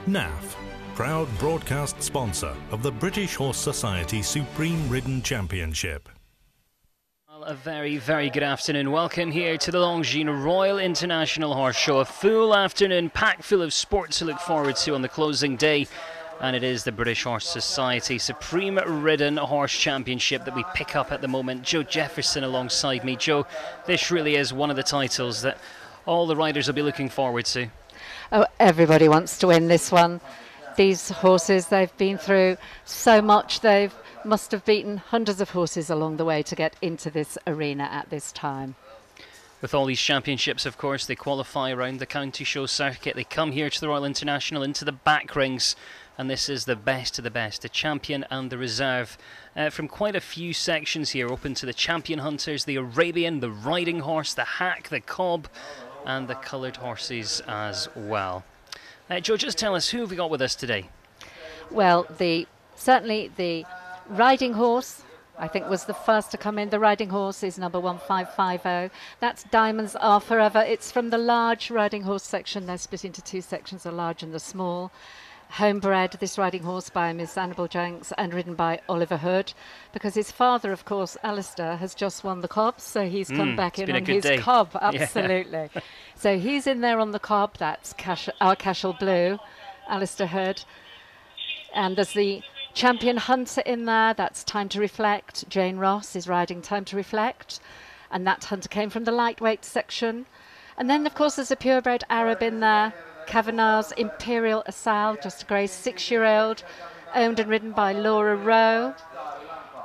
NAF, proud broadcast sponsor of the British Horse Society Supreme Ridden Championship. Well, a very, very good afternoon. Welcome here to the Longines Royal International Horse Show. A full afternoon packed full of sports to look forward to on the closing day. And it is the British Horse Society Supreme Ridden Horse Championship that we pick up at the moment. Joe Jefferson alongside me. Joe, this really is one of the titles that all the riders will be looking forward to. Oh, everybody wants to win this one. These horses, they've been through so much. They must have beaten hundreds of horses along the way to get into this arena at this time. With all these championships, of course, they qualify around the county show circuit. They come here to the Royal International, into the back rings. And this is the best of the best, the champion and the reserve. From quite a few sections here, open to the champion hunters, the Arabian, the riding horse, the hack, the cob, and the coloured horses as well. Joe, just tell us, who have we got with us today? Well, certainly the riding horse, I think, was the first to come in. The riding horse is number 1550. That's Diamonds Are Forever. It's from the large riding horse section. They're split into two sections, the large and the small. Homebred, this riding horse by Miss Annabel Jenks and ridden by Oliver Hood, because his father, of course, Alistair, has just won the cob, so he's come back in on his cob, absolutely. Yeah. So he's in there on the cob. That's our Cashel Blue, Alistair Hood. And there's the champion hunter in there. That's Time to Reflect. Jane Ross is riding Time to Reflect, and that hunter came from the lightweight section. And then, of course, there's a purebred Arab in there. Kavanagh's Imperial Asal, just a grey 6-year-old, owned and ridden by Laura Rowe.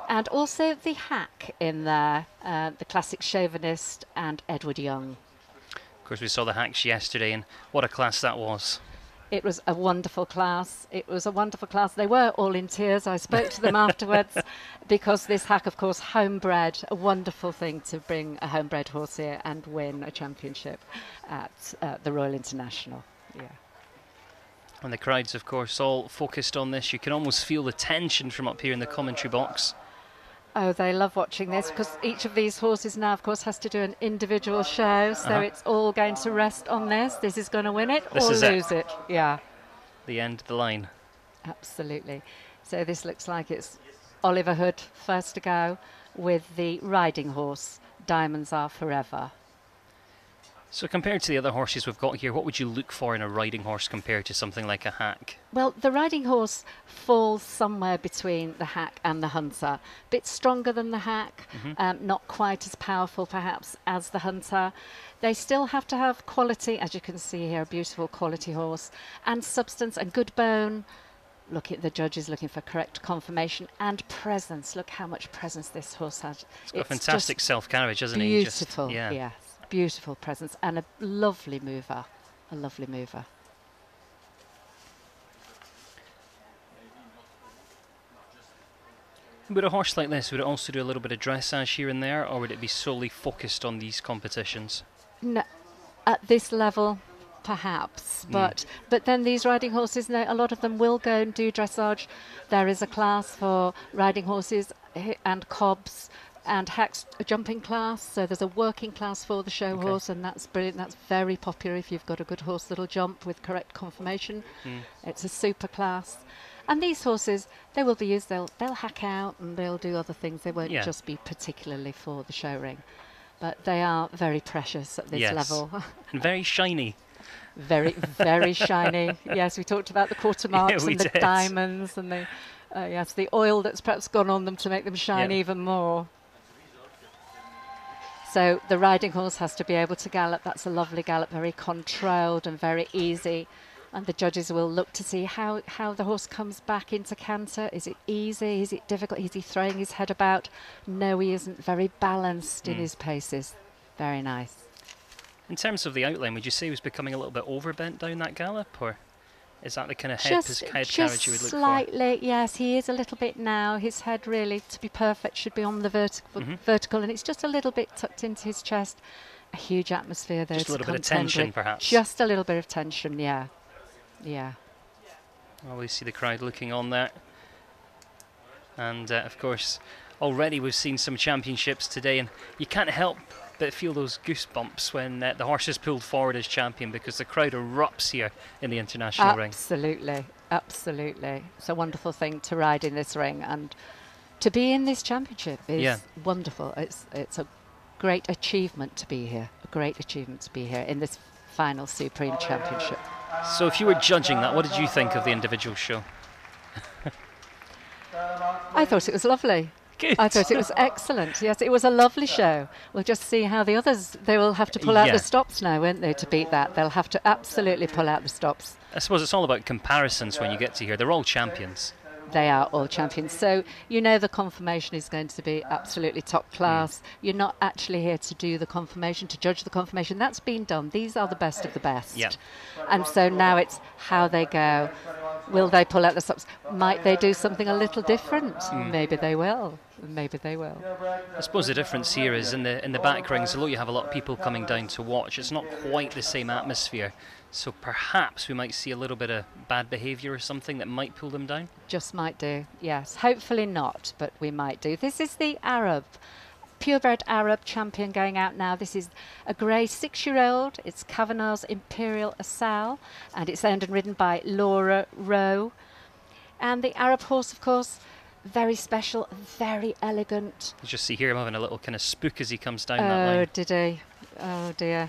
And also the hack in there, the classic chauvinist and Edward Young. Of course, we saw the hacks yesterday, and what a class that was. It was a wonderful class. It was a wonderful class. They were all in tears. I spoke to them afterwards, because this hack, of course, homebred, a wonderful thing to bring a homebred horse here and win a championship at the Royal International. Yeah. And the crowds, of course, all focused on this. You can almost feel the tension from up here in the commentary box. Oh, they love watching this, because each of these horses now, of course, has to do an individual show. So it's all going to rest on this. This is going to win it or lose it. Yeah. The end of the line. Absolutely. So this looks like it's Oliver Hood first to go with the riding horse, Diamonds Are Forever. So compared to the other horses we've got here, what would you look for in a riding horse compared to something like a hack? Well, the riding horse falls somewhere between the hack and the hunter. A bit stronger than the hack, not quite as powerful perhaps as the hunter. They still have to have quality, as you can see here, a beautiful quality horse, and substance and good bone. Look at the judges looking for correct confirmation and presence. Look how much presence this horse has. It's got a fantastic self-carriage, hasn't he? Beautiful, yes. Beautiful presence and a lovely mover, Would a horse like this, would it also do a little bit of dressage here and there, or would it be solely focused on these competitions? No, at this level, perhaps, but then these riding horses, a lot of them will go and do dressage. There is a class for riding horses and cobs, and hacks, a jumping class, so there's a working class for the show horse, and that's brilliant. That's very popular if you've got a good horse that'll jump with correct confirmation. It's a super class. And these horses, they will be used, they'll hack out and they'll do other things. They won't just be particularly for the show ring. But they are very precious at this level. And very shiny. Very, very shiny. Yes, we talked about the quarter marks and the diamonds and the oil that's perhaps gone on them to make them shine even more. So the riding horse has to be able to gallop. That's a lovely gallop, very controlled and very easy. And the judges will look to see how the horse comes back into canter. Is it easy? Is it difficult? Is he throwing his head about? No, he isn't. Very balanced in his paces. Very nice. In terms of the outline, would you say he was becoming a little bit overbent down that gallop, or is that the kind of head carriage you would look for? Slightly, yes. He is a little bit now. His head, really, to be perfect, should be on the vertical, and it's just a little bit tucked into his chest. A huge atmosphere there. Just a little bit of tension, perhaps. Just a little bit of tension, yeah. Yeah. Well, we see the crowd looking on there. And, of course, already we've seen some championships today, and you can't help but feel those goosebumps when the horse is pulled forward as champion, because the crowd erupts here in the international ring. Absolutely, absolutely. It's a wonderful thing to ride in this ring, and to be in this championship is wonderful. It's a great achievement to be here. A great achievement to be here in this final Supreme Championship. So if you were judging that, what did you think of the individual show? I thought it was lovely. Good. I thought it was excellent. Yes, it was a lovely show. We'll just see how the others, they will have to pull out the stops now, won't they, to beat that? They'll have to absolutely pull out the stops. I suppose it's all about comparisons when you get to here. They're all champions. They are all champions. So you know the confirmation is going to be absolutely top class. You're not actually here to do the confirmation, to judge the confirmation. That's been done. These are the best of the best. Yep. And so now it's how they go. Will they pull out the stops? Might they do something a little different? Maybe they will. Maybe they will. I suppose the difference here is in the back rings, although you have a lot of people coming down to watch, it's not quite the same atmosphere. So perhaps we might see a little bit of bad behaviour or something that might pull them down. Just might do, yes. Hopefully not, but we might do. This is the Arab, purebred Arab champion going out now. This is a grey 6-year-old. It's Kavanagh's Imperial Asal, and it's owned and ridden by Laura Rowe. And the Arab horse, of course, very special, very elegant. You just see here him having a little kind of spook as he comes down that line. Oh, did he? Oh, dear.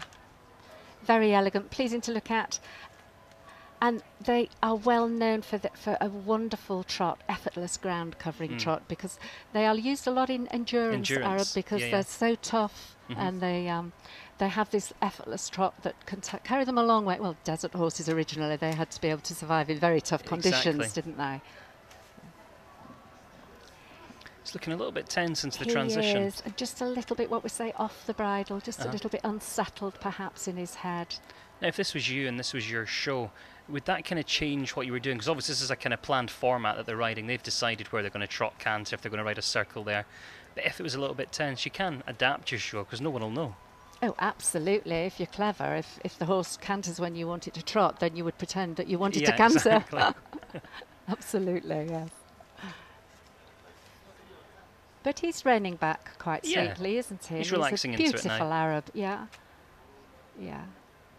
Very elegant, pleasing to look at. And they are well known for a wonderful trot, effortless ground covering trot, because they are used a lot in endurance Arab, because they're so tough, and they have this effortless trot that can carry them a long way. Well, desert horses originally, they had to be able to survive in very tough conditions, didn't they? It's looking a little bit tense into the transition. He is, and just a little bit, what we say, off the bridle, just a little bit unsettled perhaps in his head. Now, if this was you and this was your show, would that kind of change what you were doing? Because obviously this is a kind of planned format that they're riding. They've decided where they're going to trot canter, if they're going to ride a circle there. But if it was a little bit tense, you can adapt your show because no one will know. Oh, absolutely. If you're clever, if the horse canters when you want it to trot, then you would pretend that you want it to canter. Exactly. Absolutely, yes. But he's reining back quite sweetly, isn't he? He's relaxing into it now. Beautiful Arab, yeah.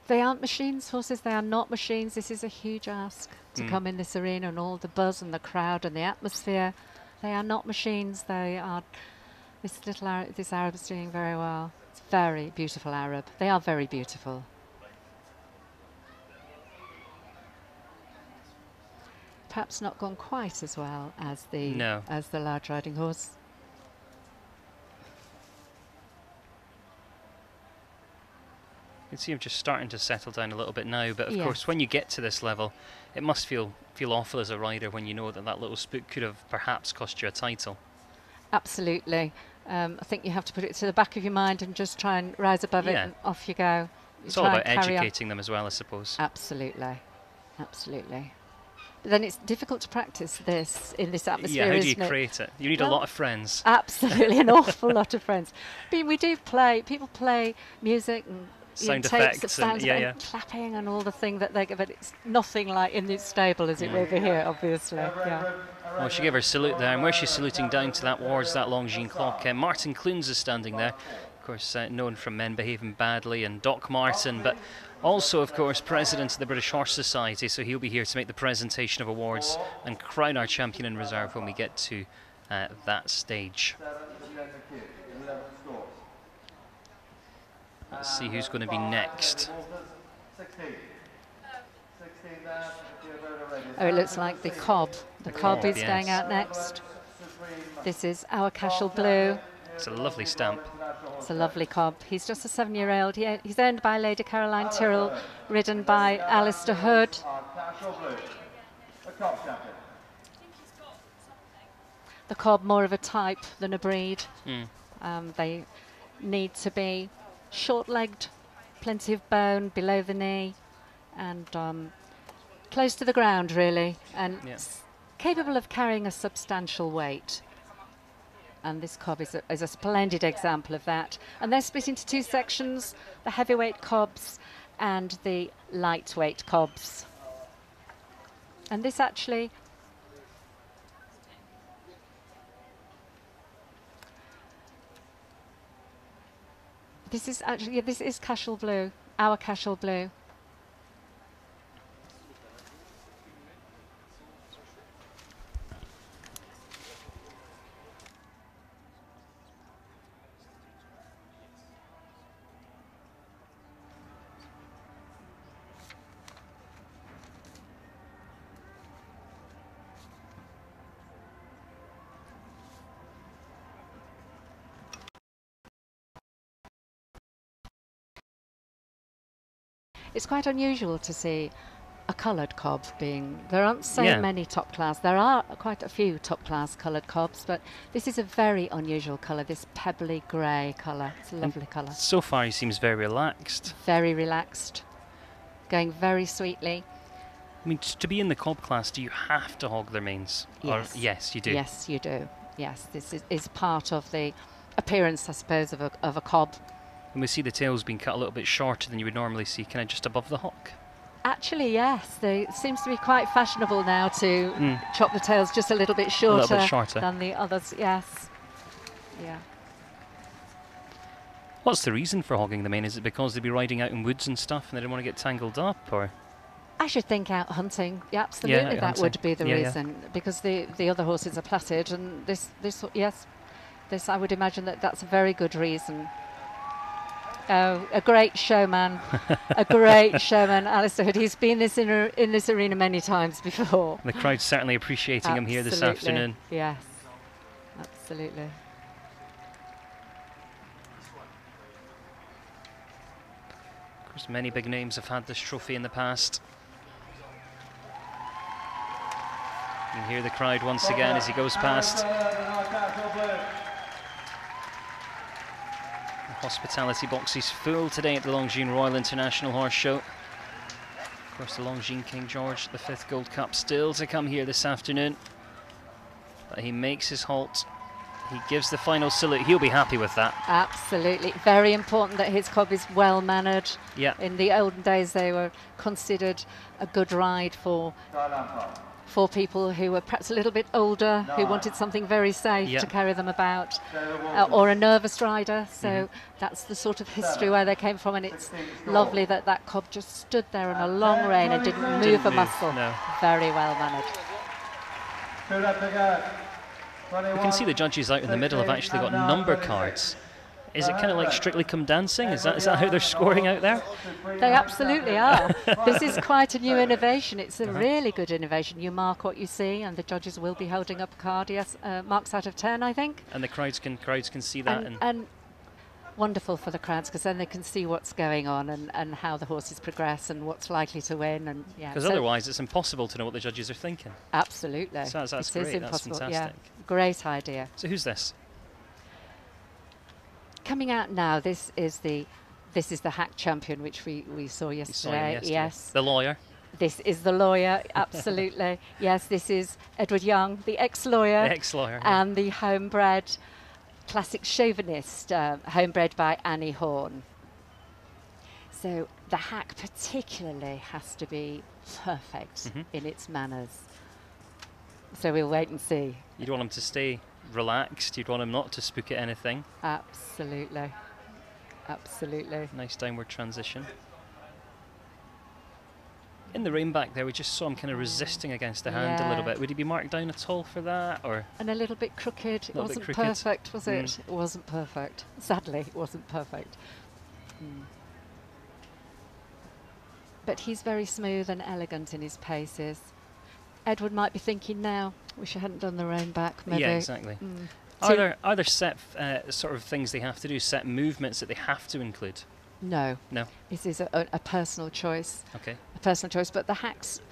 They aren't machines, horses. They are not machines. This is a huge ask to come in this arena, and all the buzz and the crowd and the atmosphere. They are not machines. They are. This Arab is doing very well. It's very beautiful Arab. They are very beautiful. Perhaps not gone quite as well as the large riding horse. You can see him just starting to settle down a little bit now, but of course when you get to this level, it must feel awful as a rider when you know that little spook could have perhaps cost you a title. Absolutely. I think you have to put it to the back of your mind and just try and rise above it, and off you go. It's all about educating them as well, I suppose. Absolutely. Absolutely. But then it's difficult to practice this in this atmosphere, how do you isn't it? create it? You need a lot of friends. Absolutely, an awful lot of friends. I mean, we do play, people play music and sound tapes effects of sound and clapping and all the thing that they give, but it's nothing like in this stable as it will be here, obviously. Well, she gave her salute there, and where she's saluting down to that towards that Longines clock, Martin Clunes is standing there, of course known from Men Behaving Badly and Doc Martin, but also of course president of the British Horse Society, so he'll be here to make the presentation of awards and crown our champion in reserve when we get to that stage. Let's see who's going to be next. Oh, it looks like the Cobb. The Cobb is going out next. This is Our Cashel Blue. It's a lovely stamp. It's a lovely Cobb. He's just a 7-year-old. He's owned by Lady Caroline Tyrrell, ridden by Alistair Hood. The Cobb, more of a type than a breed. They need to be short-legged, plenty of bone below the knee, and close to the ground, really, and capable of carrying a substantial weight. And this Cobb is a splendid example of that. And they're split into two sections, the heavyweight Cobbs and the lightweight Cobbs. And this actually This is actually, yeah, this is Cashel Blue, our Cashel Blue. It's quite unusual to see a coloured cob being. There aren't so many top class. There are quite a few top class coloured cobs, but this is a very unusual colour. This pebbly grey colour. It's a lovely colour. So far, he seems very relaxed. Very relaxed, going very sweetly. I mean, to be in the cob class, do you have to hog their mains? Yes. Or, yes, you do. Yes, you do. Yes, this is part of the appearance, I suppose, of a cob. And we see the tails being cut a little bit shorter than you would normally see, kind of just above the hock. Actually, yes. It seems to be quite fashionable now to chop the tails just a little bit shorter than the others. Yes. Yeah. What's the reason for hogging the mane? Is it because they'd be riding out in woods and stuff and they don't want to get tangled up, or? I should think out hunting. Yeah, absolutely, that hunting. would be the reason. Because the other horses are plaited, and this I would imagine that's a very good reason. Oh, a great showman, a great showman, Alistair Hood. He's been in this arena many times before. The crowd's certainly appreciating him here this afternoon. Yes, absolutely. Of course, many big names have had this trophy in the past. You can hear the crowd once again as he goes past. The hospitality box is full today at the Longines Royal International Horse Show. Of course, the Longines King George, the 5th Gold Cup, still to come here this afternoon. But he makes his halt. He gives the final salute. He'll be happy with that. Absolutely. Very important that his cob is well mannered. Yeah. In the olden days, they were considered a good ride for people who were perhaps a little bit older, who wanted something very safe to carry them about, or a nervous rider. So that's the sort of history where they came from, and it's lovely that that cob just stood there on a long rein and didn't move a muscle. No. Very well mannered. We can see the judges out in the middle have actually got number cards. Is it kind of like Strictly Come Dancing? Is that how they're scoring out there? They absolutely are. This is quite a new innovation. It's a really good innovation. You mark what you see, and the judges will be holding up a card. Yes, marks out of 10, I think. And the crowds can see that. And wonderful for the crowds, because then they can see what's going on and how the horses progress and what's likely to win. And because otherwise it's impossible to know what the judges are thinking. Absolutely. So that's great. That's fantastic. Yeah. Great idea. So who's this? Coming out now, this is the hack champion, which we saw yesterday. Yes. The lawyer. This is the lawyer, absolutely. Yes, this is Edward Young, the ex-lawyer. The ex-lawyer. And the homebred classic chauvinist, homebred by Annie Horn. So the hack particularly has to be perfect in its manners. So we'll wait and see. You'd want him to stay relaxed. You'd want him not to spook at anything. Absolutely. Absolutely. Nice downward transition. In the rein back there, we just saw him kind of resisting against the hand a little bit. Would he be marked down at all for that, or? And a little bit crooked. It wasn't perfect, was it? It wasn't perfect. Sadly, it wasn't perfect. But he's very smooth and elegant in his paces. Edward might be thinking now, wish I hadn't done the rein back, maybe. Yeah, exactly. Are there set sort of things they have to do, set movements that they have to include? No. No. This is a personal choice. Okay. A personal choice, but the hacks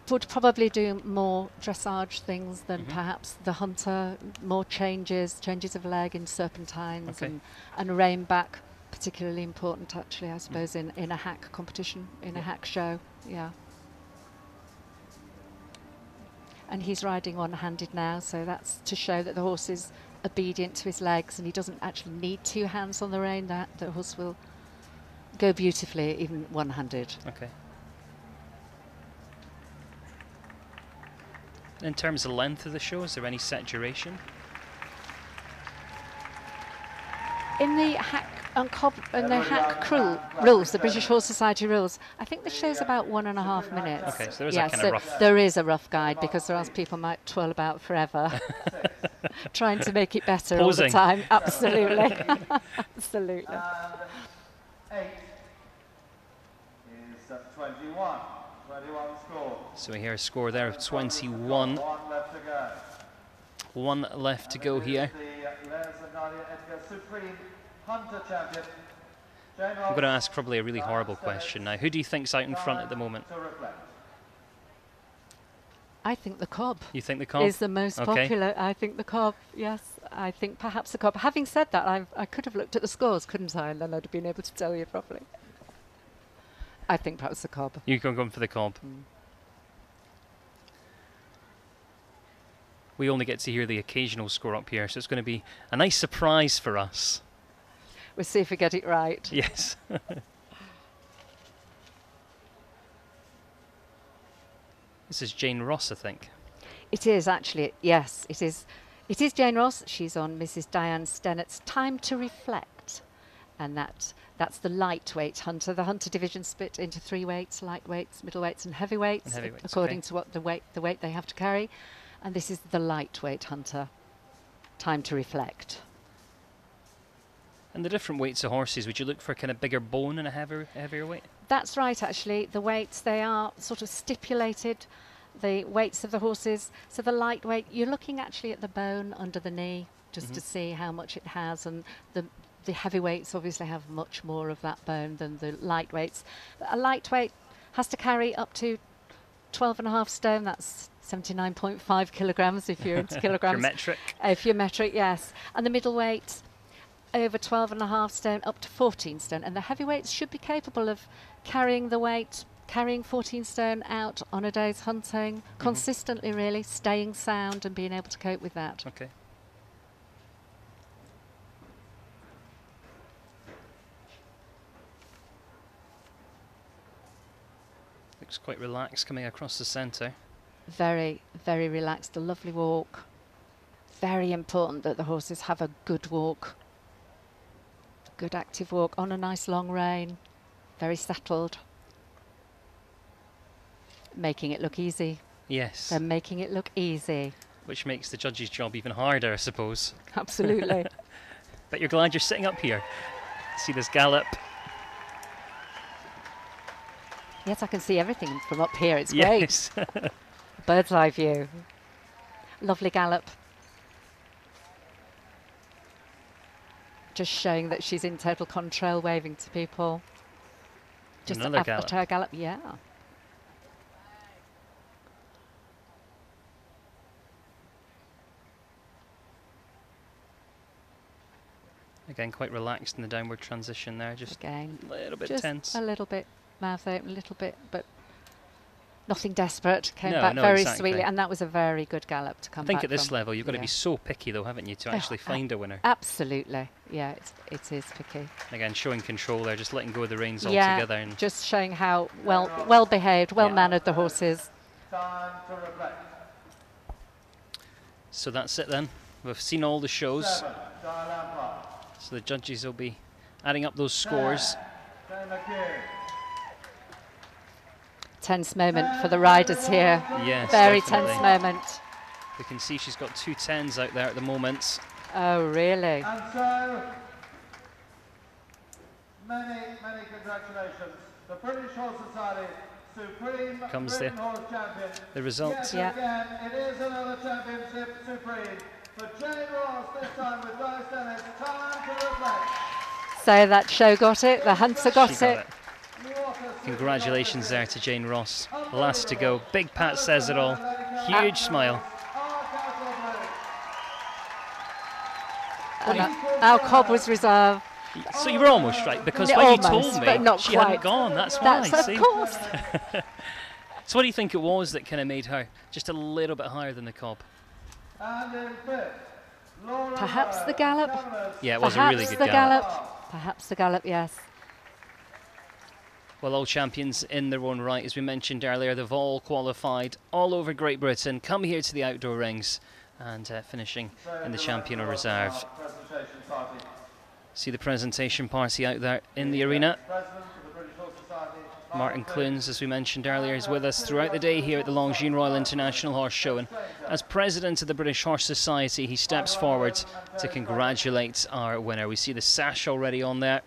would probably do more dressage things than perhaps the hunter, more changes of leg in serpentines and rein back, particularly important actually, I suppose, in a hack competition, in a hack show. Yeah. And he's riding one-handed now, so that's to show that the horse is obedient to his legs and he doesn't actually need two hands on the rein. That the horse will go beautifully even one-handed. Okay. In terms of length of the show, is there any set duration? In the hack on Cobb and the hack rules, the British Horse Society rules, I think the show's about 1.5 minutes. Okay, so there is a kind of rough. There is a rough guide, because or else people might twirl about forever trying to make it better all the time. Absolutely. Absolutely. And 8 is 21. 21 score. So we hear a score there of 21. One left to go. One left to go here. I'm going to ask probably a really horrible question now. Who do you think's out in front at the moment? I think the Cobb. You think the Cobb is the most popular? I think the Cobb. Yes, I think perhaps the Cobb. Having said that, I could have looked at the scores, couldn't I? And then I'd have been able to tell you properly. I think perhaps the Cobb. You can go for the Cobb. Mm. We only get to hear the occasional score up here, so it's going to be a nice surprise for us. We'll see if we get it right. Yes. This is Jane Ross, I think. It is actually, yes, it is. It is Jane Ross. She's on Mrs. Diane Stennett's Time to Reflect, and that's the lightweight hunter. The hunter division split into 3 weights: lightweights, middleweights, and heavyweights, according to what the weight they have to carry. And this is the lightweight hunter. Time to Reflect. And the different weights of horses, would you look for kind of bigger bone and a heavier weight? That's right, actually. The weights, they are sort of stipulated, the weights of the horses. So the lightweight, you're looking actually at the bone under the knee, just to see how much it has. And the heavyweights obviously have much more of that bone than the lightweights. A lightweight has to carry up to 12.5 stone. That's 79.5 kilograms if you're into kilograms. If you're metric. If you're metric, yes. And the middleweight, over 12.5 stone, up to 14 stone. And the heavyweights should be capable of carrying the weight, carrying 14 stone out on a day's hunting, consistently really, staying sound and being able to cope with that. Okay. Looks quite relaxed coming across the centre. Very, very relaxed, a lovely walk. Very important that the horses have a good walk. Good active walk on a nice long rein. Very settled. Making it look easy. Yes. They're making it look easy. Which makes the judge's job even harder, I suppose. Absolutely. But you're glad you're sitting up here. See this gallop. Yes, I can see everything from up here. It's yes. great. Bird's eye view. Lovely gallop. Just showing that she's in total control, waving to people. Just another gallop. After her gallop, yeah. Again, quite relaxed in the downward transition there. Just again, a little bit just tense. A little bit, mouth open, a little bit, but nothing desperate. Came no, back no, very exactly. sweetly, and that was a very good gallop to come back I think at this from. level, you've got to be so picky, though, haven't you, to actually find a winner? Absolutely, yeah, it is picky. Again, showing control there, just letting go of the reins yeah, altogether. And just showing how well behaved, well mannered the horse is. Time to reflect. So that's it then. We've seen all the shows. 7, Dial Empire. So the judges will be adding up those scores. Tense moment for the riders here. Yes, very definitely. tense moment. We can see she's got 2 10s out there at the moment. Oh, really? And so, many congratulations. The British Horse Society Supreme Comes Ridden Horse Champion. The result. Yes, Yeah. again, it is another championship supreme. For Jane Ross, this time with Diane Stennett's Time to Reflect. So that show got it, the hunter got She got it. it. Congratulations there to Jane Ross. Last to go. Big Pat says it all. Huge smile. And our Cobb was reserved. So you were almost right, because when Almost, you told me but not she quite. hadn't gone, that's why. That's see? of course. So what do you think it was that kind of made her just a little bit higher than the Cobb? And in fifth, Laura Perhaps the gallop. Yeah, it was a really good the gallop. Perhaps the gallop, yes. Well, all champions in their own right, as we mentioned earlier. They've all qualified all over Great Britain, come here to the outdoor rings and finishing in the champion or reserve. See the presentation party out there in the arena. Martin Clunes, as we mentioned earlier, is with us throughout the day here at the Longines Royal International Horse Show. And as president of the British Horse Society, he steps forward to congratulate our winner. We see the sash already on there.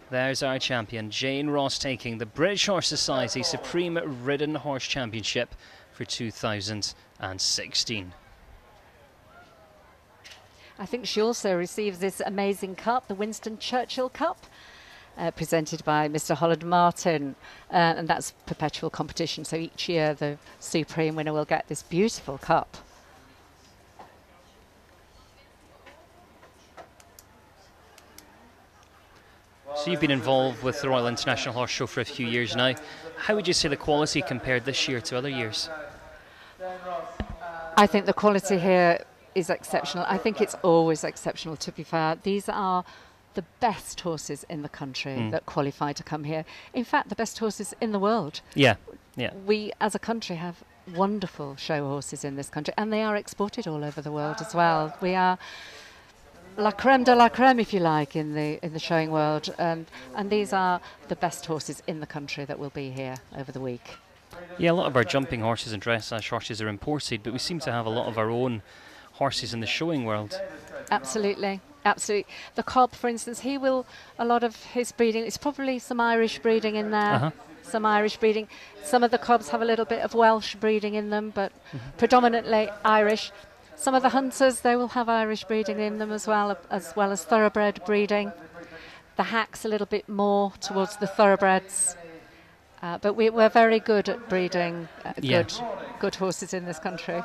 There's our champion, Jane Ross, taking the British Horse Society Supreme Ridden Horse Championship for 2016. I think she also receives this amazing cup, the Winston Churchill Cup, presented by Mr. Holland Martin, and that's perpetual competition. So each year the Supreme winner will get this beautiful cup. So you've been involved with the Royal International Horse Show for a few years now. How would you say the quality compared this year to other years? I think the quality here is exceptional. I think it's always exceptional, to be fair. These are the best horses in the country that qualify to come here. In fact, the best horses in the world. Yeah. We, as a country, have wonderful show horses in this country, and they are exported all over the world as well. We are la creme de la creme, if you like, in the showing world, and these are the best horses in the country that will be here over the week. Yeah, a lot of our jumping horses and dressage horses are imported, but we seem to have a lot of our own horses in the showing world. Absolutely, absolutely. The cob, for instance, a lot of his breeding, it's probably some Irish breeding in there, some Irish breeding. Some of the cobs have a little bit of Welsh breeding in them, but predominantly Irish. Some of the hunters, they will have Irish breeding in them as well as thoroughbred breeding. The hacks a little bit more towards the thoroughbreds. But we're very good at breeding good horses in this country.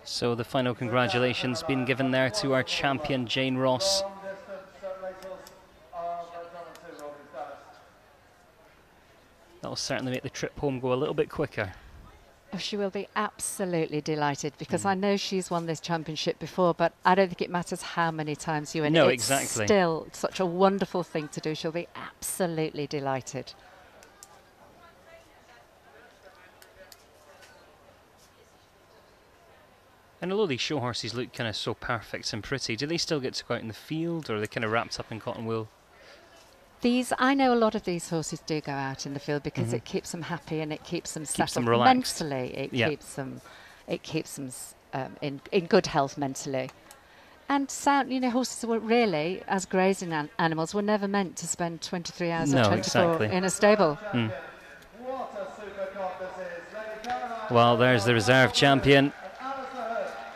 So the final congratulations been given there to our champion, Jane Ross. That'll certainly make the trip home go a little bit quicker. Oh, she will be absolutely delighted, because I know she's won this championship before, but I don't think it matters how many times you win. No, it's exactly. Still such a wonderful thing to do. She'll be absolutely delighted. And although these show horses look kind of so perfect and pretty, do they still get to go out in the field, or are they kind of wrapped up in cotton wool? I know a lot of these horses do go out in the field because it keeps them happy and it keeps them settled them relaxed. mentally. It keeps them in good health mentally. And sound, horses were really, as grazing animals, were never meant to spend 23 hours or 24 in a stable. Well, there's the reserve champion.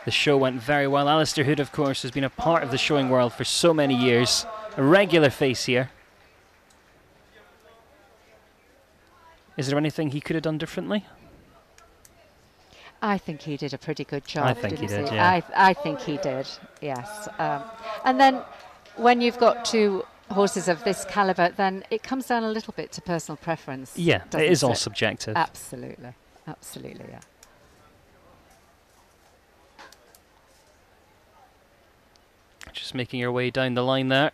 The show went very well. Alistair Hood, of course, has been a part of the showing world for so many years. A regular face here. Is there anything he could have done differently? I think he did a pretty good job. I think he did, yeah. I think he did, yes. And then when you've got two horses of this calibre, then it comes down a little bit to personal preference. Yeah, it is all subjective. Absolutely, absolutely, yeah. Just making your way down the line there.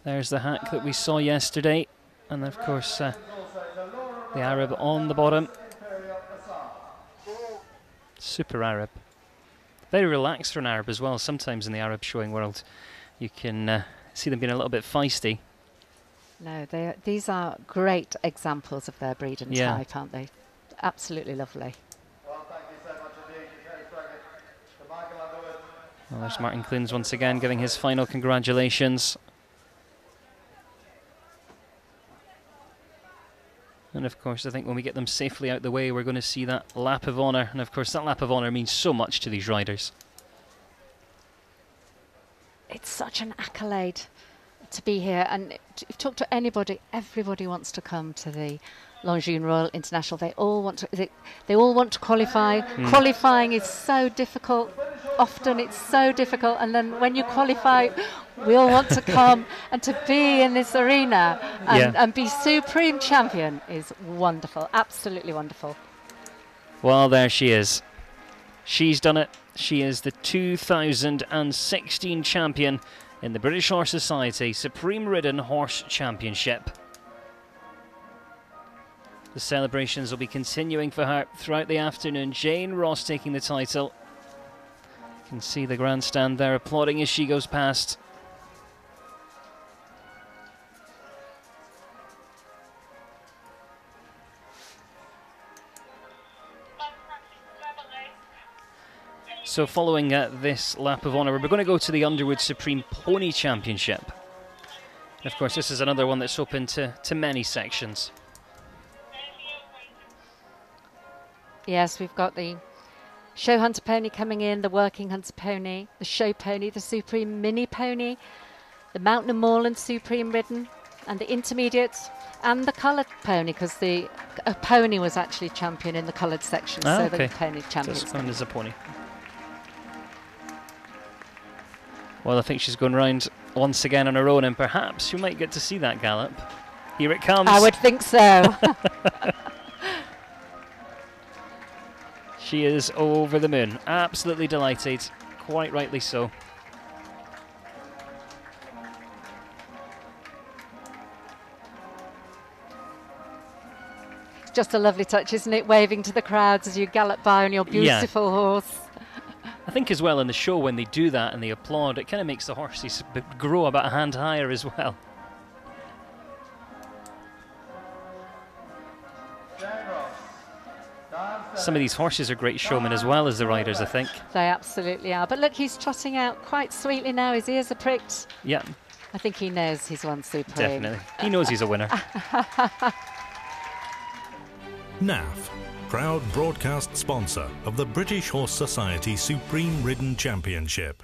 There's the hack that we saw yesterday. And of course, the Arab on the bottom. Super Arab. Very relaxed for an Arab as well. Sometimes in the Arab showing world, you can see them being a little bit feisty. No, these are great examples of their breed and type, aren't they? Absolutely lovely. Well, there's Martin Clunes once again giving his final congratulations. And of course, I think when we get them safely out the way, we're going to see that lap of honour. And of course, that lap of honour means so much to these riders. It's such an accolade to be here. And if you talk to anybody, everybody wants to come to the Longines Royal International. They all want to qualify. Qualifying is so difficult. Often it's so difficult, and then when you qualify, we all want to come and to be in this arena and be Supreme Champion is wonderful, absolutely wonderful. Well, there she is. She's done it. She is the 2016 champion in the British Horse Society Supreme Ridden Horse Championship. The celebrations will be continuing for her throughout the afternoon. Jane Ross taking the title. You can see the grandstand there applauding as she goes past. So following this lap of honour, we're going to go to the Underwood Supreme Pony Championship. And of course, this is another one that's open to many sections. Yes, we've got the show hunter pony coming in, the working hunter pony, the show pony, the Supreme Mini Pony, the Mountain and Moorland Supreme Ridden, and the intermediates, and the coloured pony, because the pony was actually champion in the coloured section, so okay. the pony champion. Just found as a pony. Well, I think she's going round once again on her own, and perhaps you might get to see that gallop. Here it comes. I would think so. She is over the moon. Absolutely delighted. Quite rightly so. It's just a lovely touch, isn't it? Waving to the crowds as you gallop by on your beautiful horse. I think as well in the show when they do that and they applaud, it kind of makes the horses grow about a hand higher as well. Some of these horses are great showmen as well as the riders, I think. They absolutely are. But look, he's trotting out quite sweetly now. His ears are pricked. Yeah. I think he knows he's won Supreme. Definitely. He knows he's a winner. NAF, proud broadcast sponsor of the British Horse Society Supreme Ridden Championship.